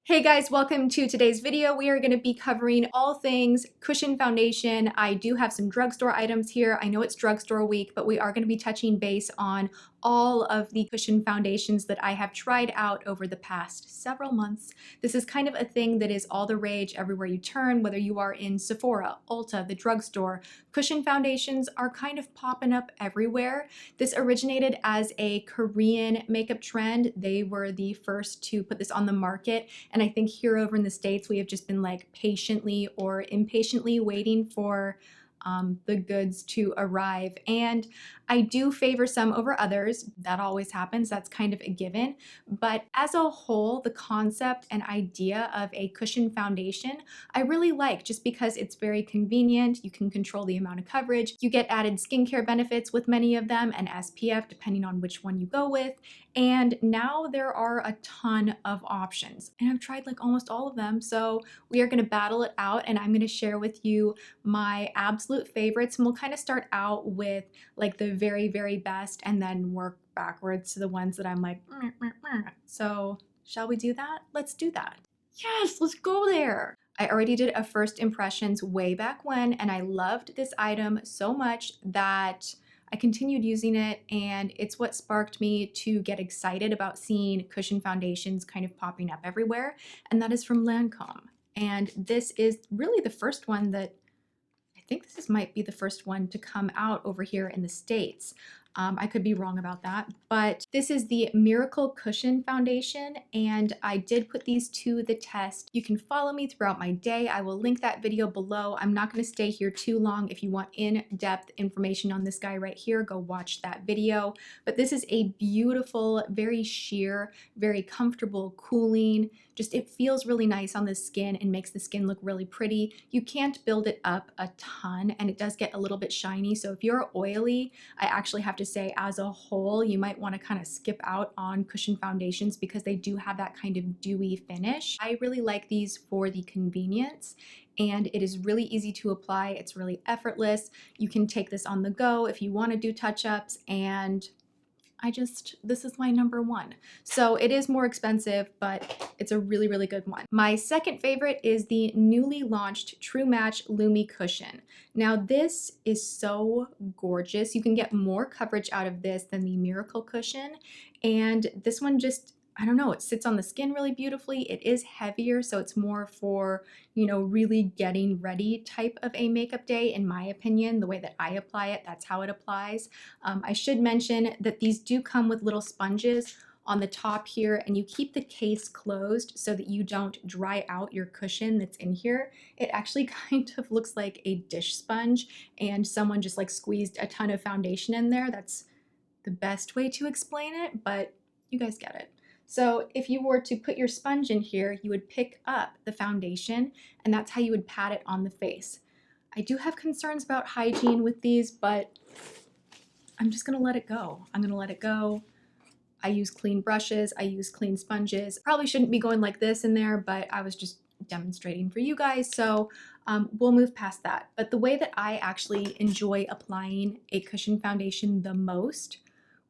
Hey guys, welcome to today's video. We are going to be covering all things cushion foundation. I do have some drugstore items here. I know it's drugstore week, but we are going to be touching base on all of the cushion foundations that I have tried out over the past several months. This is kind of a thing that is all the rage everywhere you turn, whether you are in Sephora, Ulta, the drugstore. Cushion foundations are kind of popping up everywhere. This originated as a Korean makeup trend. They were the first to put this on the market. And I think here over in the States, we have just been like patiently or impatiently waiting for the goods to arrive. And I do favor some over others. That always happens. That's kind of a given. But as a whole, the concept and idea of a cushion foundation, I really like just because it's very convenient. You can control the amount of coverage. You get added skincare benefits with many of them and SPF, depending on which one you go with. And now there are a ton of options. And I've tried like almost all of them. So we are going to battle it out and I'm going to share with you my absolute favorites. And we'll kind of start out with like the very, very best and then work backwards to the ones that I'm like, meh, meh, meh. So shall we do that? Let's do that. Yes, let's go there. I already did a first impressions way back when, and I loved this item so much that I continued using it, and it's what sparked me to get excited about seeing cushion foundations kind of popping up everywhere, and that is from Lancome. And this is really the first one that I think this might be the first one to come out over here in the States. I could be wrong about that, but this is the Miracle Cushion Foundation, and I did put these to the test. You can follow me throughout my day. I will link that video below. I'm not going to stay here too long. If you want in-depth information on this guy right here, go watch that video. But this is a beautiful, very sheer, very comfortable, cooling, just it feels really nice on the skin and makes the skin look really pretty. You can't build it up a ton, and it does get a little bit shiny. So if you're oily, I actually have to say as a whole, you might want to kind of skip out on cushion foundations because they do have that kind of dewy finish. I really like these for the convenience, and it is really easy to apply. It's really effortless. You can take this on the go if you want to do touch-ups, and this is my number one. So it is more expensive, but it's a really, really good one. My second favorite is the newly launched True Match Lumi Cushion. Now this is so gorgeous. You can get more coverage out of this than the Miracle Cushion. And this one just, I don't know, it sits on the skin really beautifully. It is heavier, so it's more for, you know, really getting ready type of a makeup day, in my opinion. The way that I apply it, that's how it applies. I should mention that these do come with little sponges on the top here, and you keep the case closed so that you don't dry out your cushion that's in here. It actually kind of looks like a dish sponge, and someone just like squeezed a ton of foundation in there. That's the best way to explain it, but you guys get it. So if you were to put your sponge in here, you would pick up the foundation, and that's how you would pat it on the face. I do have concerns about hygiene with these, but I'm just gonna let it go. I'm gonna let it go. I use clean brushes, I use clean sponges. Probably shouldn't be going like this in there, but I was just demonstrating for you guys, so we'll move past that. But the way that I actually enjoy applying a cushion foundation the most,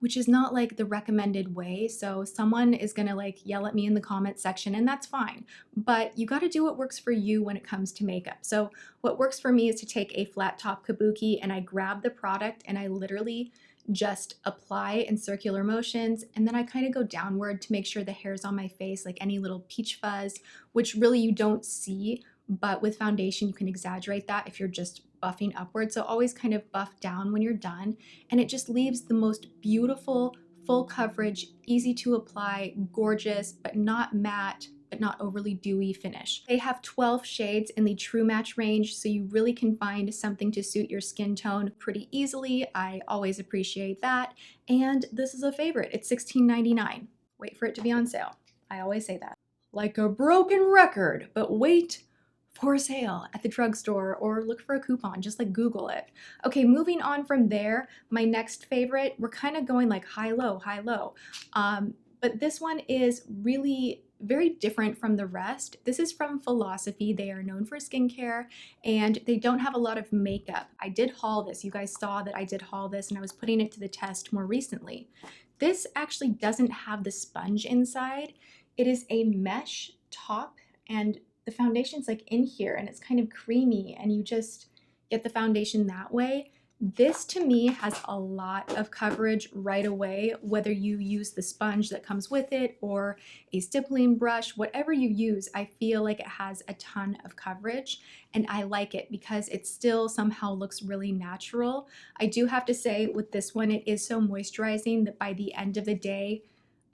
which is not like the recommended way. So someone is gonna like yell at me in the comment section, and that's fine. But you gotta do what works for you when it comes to makeup. So what works for me is to take a flat top kabuki and I grab the product and I literally just apply in circular motions, and then I kind of go downward to make sure the hair's on my face, like any little peach fuzz, which really you don't see, but with foundation you can exaggerate that if you're just buffing upward. So always kind of buff down when you're done, and it just leaves the most beautiful, full coverage, easy to apply, gorgeous, but not matte, but not overly dewy finish. They have 12 shades in the True Match range, so you really can find something to suit your skin tone pretty easily. I always appreciate that. And this is a favorite. It's $16.99. Wait for it to be on sale. I always say that. Like a broken record, but wait for sale at the drugstore, or look for a coupon, just like Google it. Okay, moving on from there, my next favorite, we're kind of going like high-low, high-low. But this one is really very different from the rest. This is from Philosophy. They are known for skincare, and they don't have a lot of makeup. I did haul this. You guys saw that I did haul this, and I was putting it to the test more recently. This actually doesn't have the sponge inside. It is a mesh top and the foundation's like in here and it's kind of creamy and you just get the foundation that way. This to me has a lot of coverage right away, whether you use the sponge that comes with it or a stippling brush, whatever you use, I feel like it has a ton of coverage and I like it because it still somehow looks really natural. I do have to say with this one, it is so moisturizing that by the end of the day,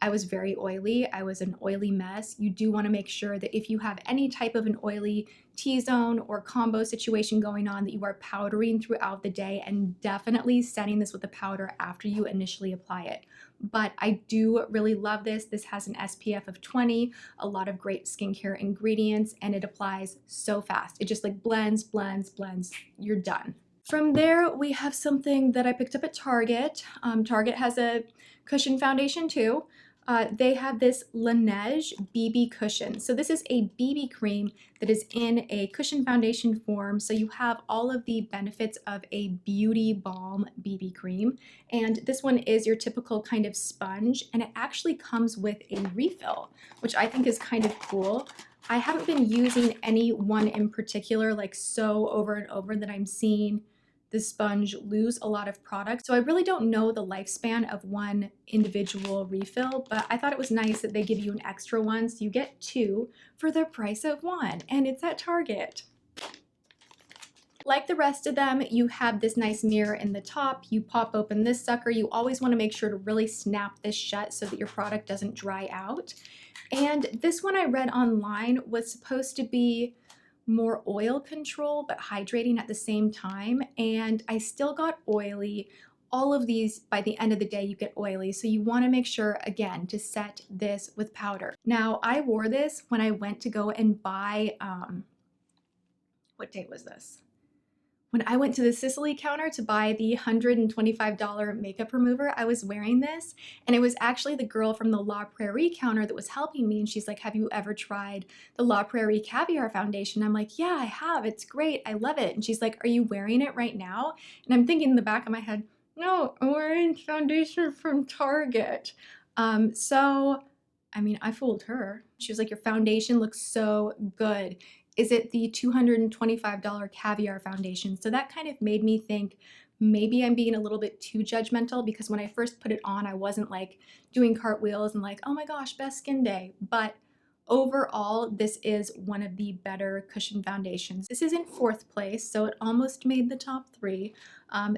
I was very oily. I was an oily mess. You do want to make sure that if you have any type of an oily T-zone or combo situation going on, that you are powdering throughout the day and definitely setting this with a powder after you initially apply it. But I do really love this. This has an SPF of 20, a lot of great skincare ingredients, and it applies so fast. It just like blends, blends, blends. You're done. From there, we have something that I picked up at Target. Target has a cushion foundation too. They have this Laneige BB cushion. So this is a BB cream that is in a cushion foundation form. So you have all of the benefits of a beauty balm BB cream. And this one is your typical kind of sponge, and it actually comes with a refill, which I think is kind of cool. I haven't been using any one in particular like so over and over that I'm seeing the sponge lose a lot of product. So I really don't know the lifespan of one individual refill, but I thought it was nice that they give you an extra one. So you get two for the price of one, and it's at Target. Like the rest of them, you have this nice mirror in the top. You pop open this sucker. You always want to make sure to really snap this shut so that your product doesn't dry out. And this one I read online was supposed to be more oil control but hydrating at the same time, and I still got oily. All of these, by the end of the day, you get oily, so you want to make sure again to set this with powder. Now I wore this when I went to go and buy what date was this? When I went to the Sicily counter to buy the $125 makeup remover, I was wearing this, and it was actually the girl from the La Prairie counter that was helping me, and she's like, have you ever tried the La Prairie Caviar Foundation? I'm like, yeah, I have. It's great. I love it. And she's like, are you wearing it right now? And I'm thinking in the back of my head, no, I'm wearing foundation from Target. So, I mean, I fooled her. She was like, your foundation looks so good. Is it the $225 Caviar Foundation? So that kind of made me think maybe I'm being a little bit too judgmental, because when I first put it on, I wasn't like doing cartwheels and like, oh my gosh, best skin day. But overall, this is one of the better cushion foundations. This is in 4th place, so it almost made the top 3.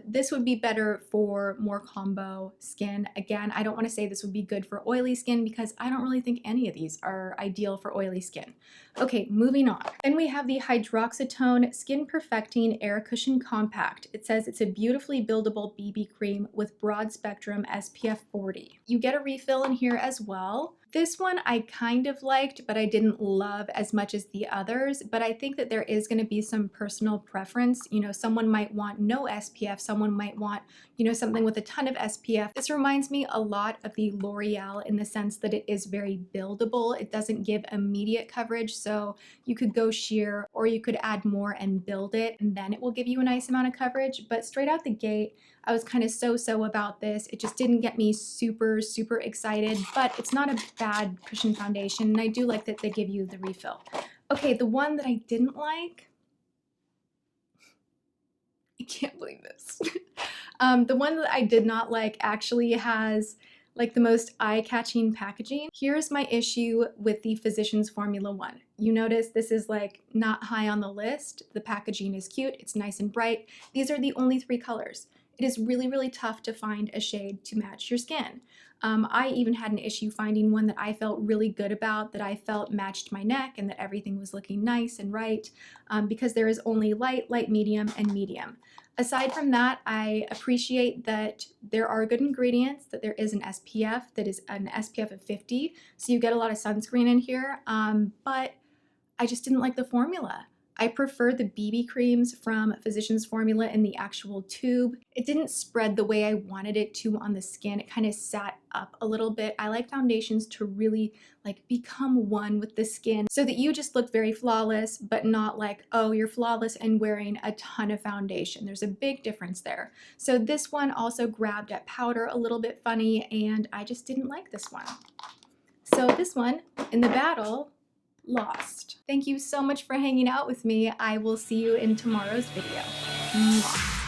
This would be better for more combo skin. Again, I don't want to say this would be good for oily skin because I don't really think any of these are ideal for oily skin. Okay, moving on. Then we have the Hydroxytone Skin Perfecting Air Cushion Compact. It says it's a beautifully buildable BB cream with broad spectrum SPF 40. You get a refill in here as well. This one I kind of liked, but I didn't love as much as the others. But I think that there is going to be some personal preference. You know, someone might want no SPF, someone might want, you know, something with a ton of SPF. This reminds me a lot of the L'Oreal in the sense that it is very buildable. It doesn't give immediate coverage, so you could go sheer or you could add more and build it, and then it will give you a nice amount of coverage. But straight out the gate, I was kind of so-so about this. It just didn't get me super excited, but it's not a bad cushion foundation, and I do like that they give you the refill. Okay, the one that I didn't like, I can't believe this. The one that I did not like actually has like the most eye-catching packaging. Here's my issue with the Physicians Formula 1. You notice this is like not high on the list. The packaging is cute, it's nice and bright. These are the only 3 colors. It is really tough to find a shade to match your skin. I even had an issue finding one that I felt really good about, that I felt matched my neck and that everything was looking nice and right, because there is only light, medium, and medium. Aside from that, I appreciate that there are good ingredients, that there is an SPF that is an SPF of 50, so you get a lot of sunscreen in here, but I just didn't like the formula. I prefer the BB creams from Physicians Formula in the actual tube. It didn't spread the way I wanted it to on the skin. It kind of sat up a little bit. I like foundations to really like become one with the skin so that you just look very flawless, but not like, oh, you're flawless and wearing a ton of foundation. There's a big difference there. So this one also grabbed at powder a little bit funny, and I just didn't like this one. So this one in the battle lost. Thank you so much for hanging out with me. I will see you in tomorrow's video. Mwah.